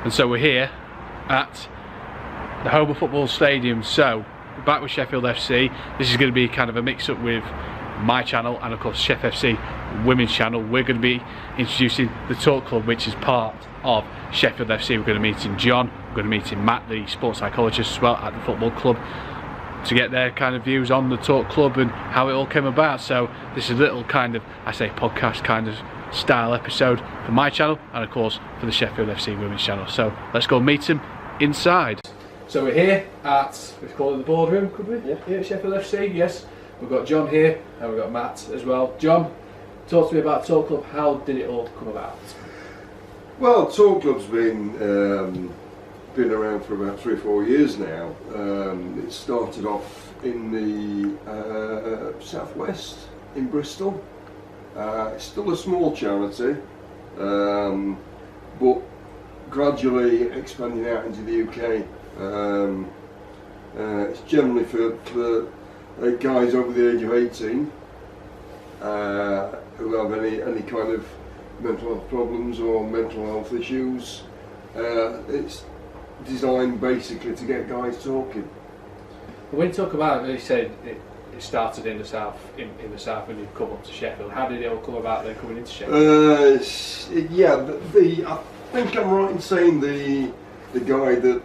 And so we're here at the Home of Football Stadium. So we're back with Sheffield FC. This is going to be kind of a mix up with my channel and of course Sheff FC women's channel. We're going to be introducing the Talk Club, which is part of Sheffield FC. We're going to be meeting John, we're going to be meeting Matt, the sports psychologist as well at the football club, to get their kind of views on the Talk Club and how it all came about. So this is a little kind of, I say, podcast kind of style episode for my channel and of course for the Sheffield FC women's channel. So let's go meet them inside. So we're here at, we call it the boardroom, could we? Yeah. Here at Sheffield FC, yes. We've got John here and we've got Matt as well. John, talk to me about Talk Club. How did it all come about? Well, Talk Club's been around for about 3 or 4 years now. It started off in the southwest in Bristol. It's still a small charity, but gradually expanding out into the UK. It's generally for guys over the age of 18 who have any kind of mental health problems or mental health issues. It's designed basically to get guys talking. When you talk about it, you said it started in the south, in the south when you come up to Sheffield. How did it all come about then coming into Sheffield? I think I'm right in saying the guy that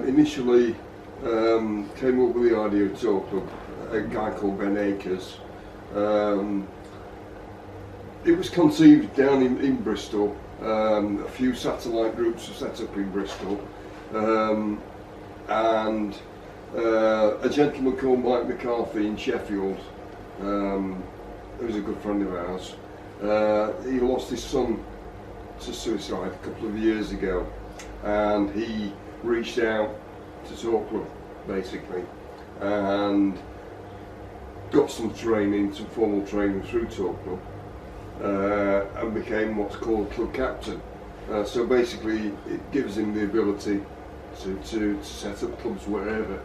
initially came up with the idea of Talk Club, a guy called Ben Akers. It was conceived down in Bristol. A few satellite groups were set up in Bristol, and a gentleman called Mike McCarthy in Sheffield, who was a good friend of ours. He lost his son to suicide a couple of years ago, and he reached out to Talk Club basically, and got some formal training through Talk Club, and became what's called club captain. So basically it gives him the ability to set up clubs wherever,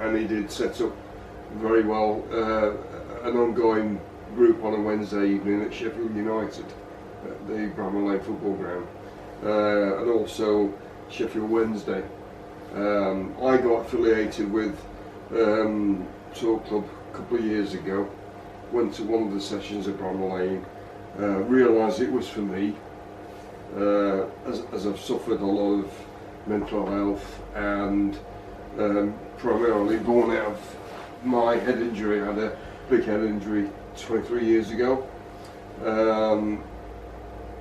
and he did set up very well an ongoing group on a Wednesday evening at Sheffield United at the Bramall Lane football ground, and also Sheffield Wednesday. I got affiliated with Talk Club a couple of years ago, went to one of the sessions at Bramall Lane, realised it was for me, as I've suffered a lot of mental health and primarily born out of my head injury. I had a big head injury 23 years ago.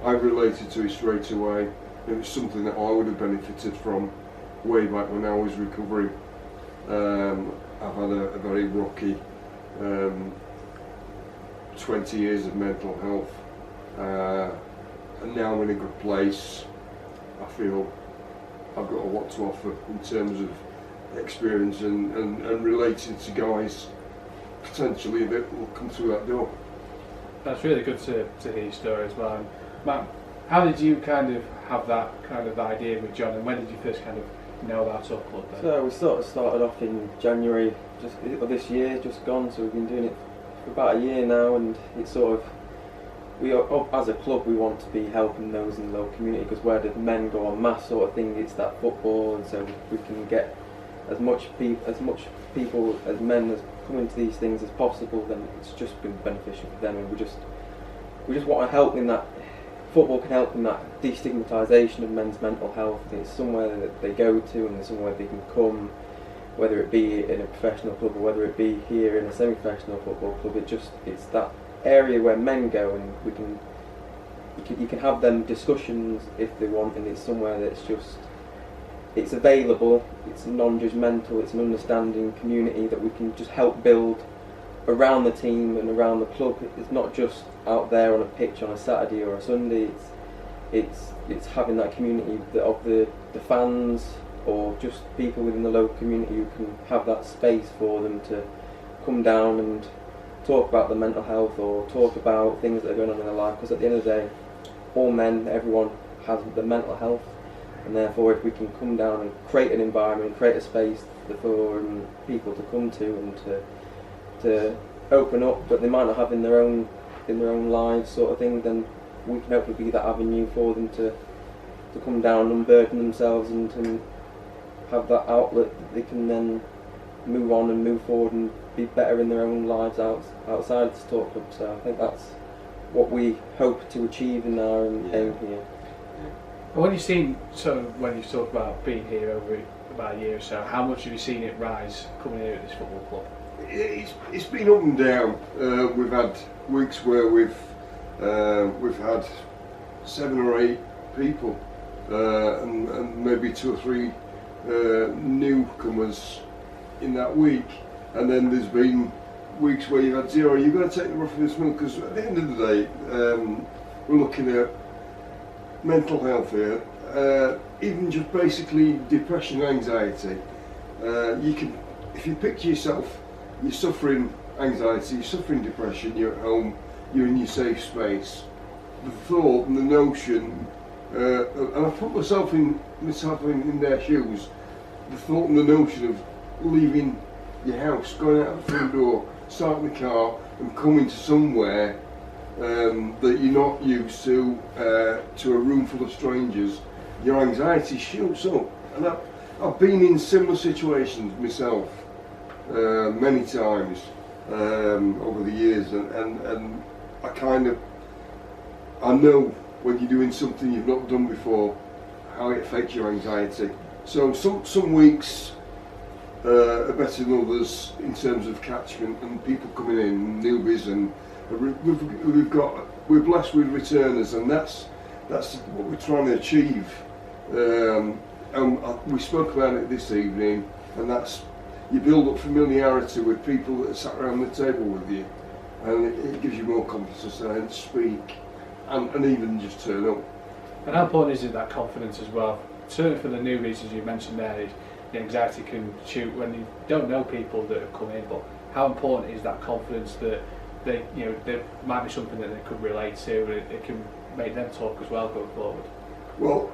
I related to it straight away. It was something that I would have benefited from way back when I was recovering. I've had a very rocky 20 years of mental health, and now I'm in a good place. I feel I've got a lot to offer in terms of experience and relating to guys potentially that will come through that door. That's really good to hear your story as well. And Matt, how did you kind of have that kind of idea with John, and when did you first kind of know about Talk Club then? So we sort of started off in January of this year, just gone, so we've been doing it for about a year now, and it's sort of, as a club we want to be helping those in the local community, because where the men go en masse sort of thing, it's that football, and so we can get as much people as men as come into these things as possible, then it's just been beneficial for them, and we just want to help in that. Football can help in that destigmatisation of men's mental health. It's somewhere that they go to and somewhere they can come, whether it be in a professional club or whether it be here in a semi-professional football club. It's that area where men go, and you can have them discussions if they want, and it's somewhere that's it's available, it's non-judgmental, it's an understanding community that we can just help build around the team and around the club. It's not just out there on a pitch on a Saturday or a Sunday. It's having that community of the fans or just people within the local community who can have that space for them to come down and talk about their mental health or talk about things that are going on in their life. Because at the end of the day, all men, everyone has the mental health, and therefore if we can come down and create an environment, create a space for people to come to and to open up, but they might not have in their own lives sort of thing, then we can hopefully be that avenue for them to to come down and unburden themselves and have that outlet that they can then move on and move forward and be better in their own lives outside the sport club. So I think that's what we hope to achieve in our aim here. And when you've talked about being here over about a year or so, how much have you seen it rise coming here at this football club? It's been up and down. We've had weeks where we've had 7 or 8 people and maybe 2 or 3 newcomers in that week, and then there's been weeks where you've had 0. You've got to take the rough with the smooth, because at the end of the day, we're looking at mental health here, even just basically depression, anxiety. You can, if you picture yourself, you're suffering anxiety, you're suffering depression, you're at home, you're in your safe space. The thought and the notion, and I put myself in their shoes, the thought and the notion of leaving your house, going out the front door, starting the car and coming to somewhere that you're not used to a room full of strangers, your anxiety shoots up. And I've been in similar situations myself many times over the years, and I know when you're doing something you've not done before how it affects your anxiety. So some weeks are better than others in terms of catchment and people coming in, newbies, and we're blessed with returners, and that's what we're trying to achieve. And we spoke about it this evening, and that's, you build up familiarity with people that are sat around the table with you, and it gives you more confidence to then speak and even just turn up. And how important is it, that confidence as well? Certainly for the newbies, as you mentioned there, the anxiety can shoot when you don't know people that have come in, but how important is that confidence that there might be something that they could relate to, and it can make them talk as well going forward? Well,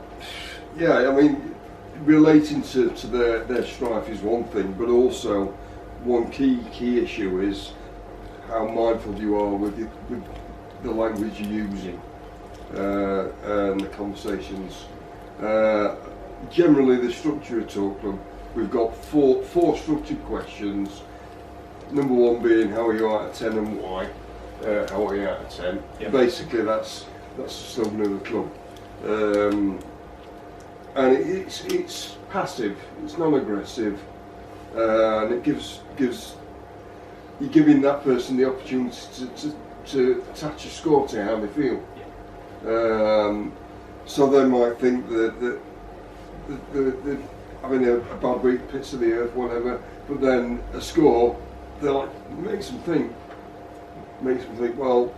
yeah, I mean, relating to their strife is one thing, but also one key issue is how mindful you are with the language you're using and the conversations. Generally, the structure of Talk Club, we've got four structured questions. Number 1 being how are you out of 10 and why? How are you out of 10? Yep. Basically, that's the slogan of the club. And it's passive, it's non-aggressive, and it gives you're giving that person the opportunity to attach a score to how they feel. So they might think that they're having a bad week, pits of the earth, whatever, but then a score, makes them think, well,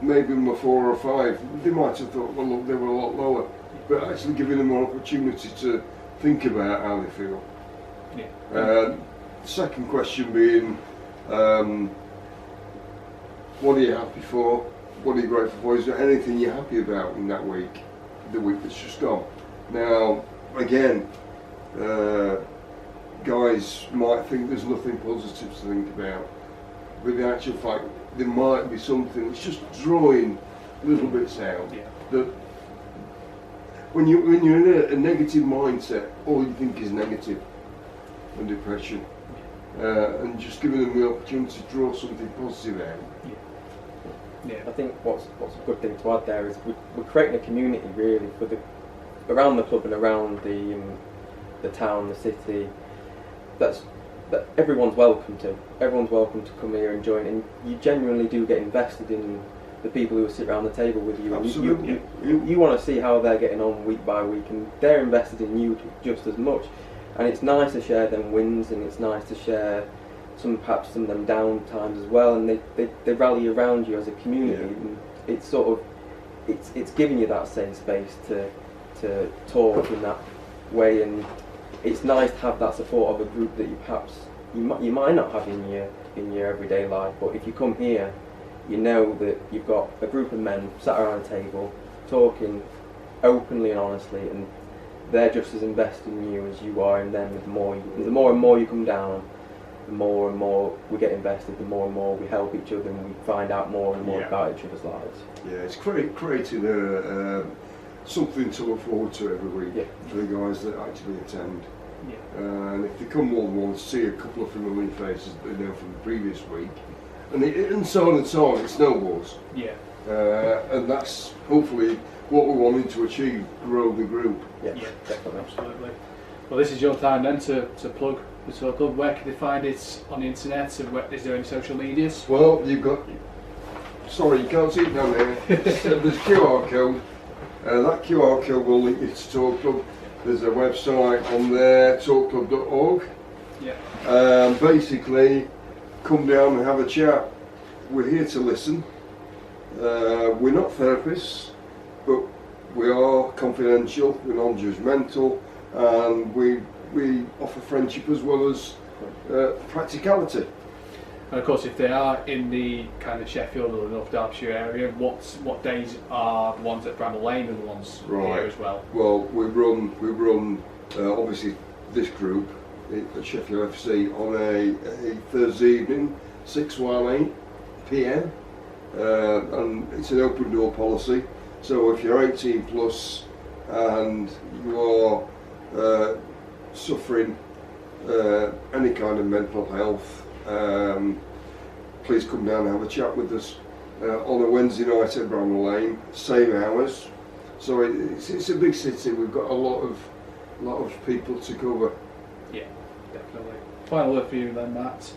maybe I'm a 4 or a 5. They might have thought, well, look, they were a lot lower, but actually giving them an opportunity to think about how they feel. Yeah. Second question being, what are you happy for? What are you grateful for? Is there anything you're happy about in that week, the week that's just gone? Now, again, guys might think there's nothing positive to think about, but in actual fact, there might be something that's just drawing little bits out. Yeah. That when you're in a negative mindset, all you think is negative and depression, and just giving them the opportunity to draw something positive out. Yeah. Yeah. I think what's a good thing to add there is we're creating a community really around the club and around the town, the city. That everyone's welcome to. Everyone's welcome to come here and join, and you genuinely do get invested in the people who sit around the table with you. Absolutely. You want to see how they're getting on week by week, and they're invested in you just as much. And it's nice to share them wins, and it's nice to share perhaps some of them down times as well. And they rally around you as a community. Yeah. And it's sort of it's giving you that safe space to talk in that way, and it's nice to have that support of a group that you might not have in your everyday life. But if you come here, you know that you've got a group of men sat around a table talking openly and honestly, and they're just as invested in you as you are in them. The more and more you come down, the more and more we get invested, the more and more we help each other, and we find out more and more about each other's lives. Yeah, it's creating something to look forward to every week Yeah. for the guys that actually attend. Yeah. And if they come more than once, see a couple of familiar faces that they know from the previous week, and so on and so on, it snowballs. Yeah. And that's hopefully what we're wanting to achieve, grow the group. Yeah, Yeah, definitely. absolutely. Well, this is your time then to plug the Talk Club. Where can they find it on the internet? And is there any social medias? Well, you've got, sorry, you can't see it down there. There's QR code. That QR code will link you to Talk Club. There's a website on there, talkclub.org. Yeah. Basically, come down and have a chat. We're here to listen. We're not therapists, but we are confidential, we're non-judgmental, and we offer friendship as well as practicality. And of course, if they are in the kind of Sheffield or the North Derbyshire area, what days are the ones at Bramall Lane and the ones here as well? Well, we run obviously this group at Sheffield FC on a Thursday evening, 6 while 8 PM, and it's an open door policy. So if you're 18 plus and you are suffering any kind of mental health, please come down and have a chat with us on a Wednesday night at Bramall Lane, same hours. So it's a big city. We've got a lot of people to cover. Yeah, definitely. Final word for you then, Matt.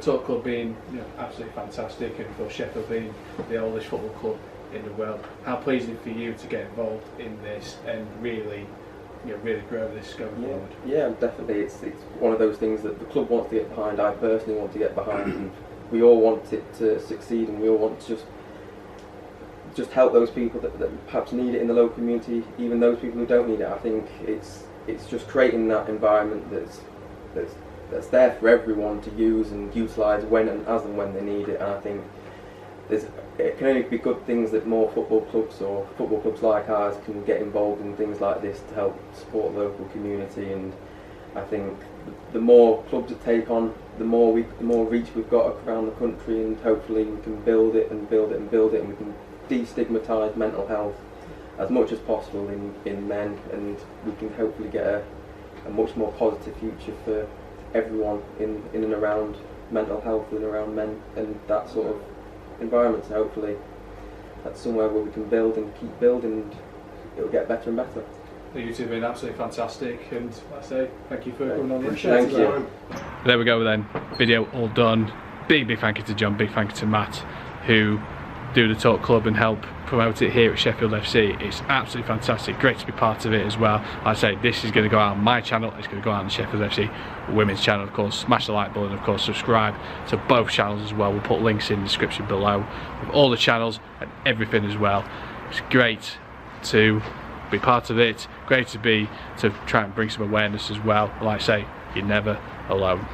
Talk Club being absolutely fantastic, and of course Sheffield being the oldest football club in the world. How pleasing for you to get involved in this and really grow this going forward? Yeah, definitely. It's one of those things that the club wants to get behind. I personally want to get behind, and we all want it to succeed, and we all want to just help those people that perhaps need it in the local community, even those people who don't need it. I think it's just creating that environment that's there for everyone to use and utilise when and as and when they need it. And I think it can only be good things that more football clubs or football clubs like ours can get involved in things like this to help support the local community. And I think the more clubs that take on, the more reach we've got around the country, and hopefully we can build it and build it and build it, and we can destigmatise mental health as much as possible in men, and we can hopefully get a much more positive future for everyone in and around mental health and around men and that sort of environment. So hopefully that's somewhere where we can build and keep building, and it'll get better and better. You two have been absolutely fantastic, and like I say, thank you for coming on the show. Thank you. There we go then, video all done. Big thank you to John, big thank you to Matt, who do the Talk Club and help promote it here at Sheffield FC. It's absolutely fantastic, great to be part of it as well. Like I say, this is going to go out on my channel, it's going to go out on the Sheffield FC women's channel. Of course, smash the like button, and of course subscribe to both channels as well. We'll put links in the description below with all the channels and everything as well. It's great to be part of it, great to try and bring some awareness as well. Like I say, you're never alone.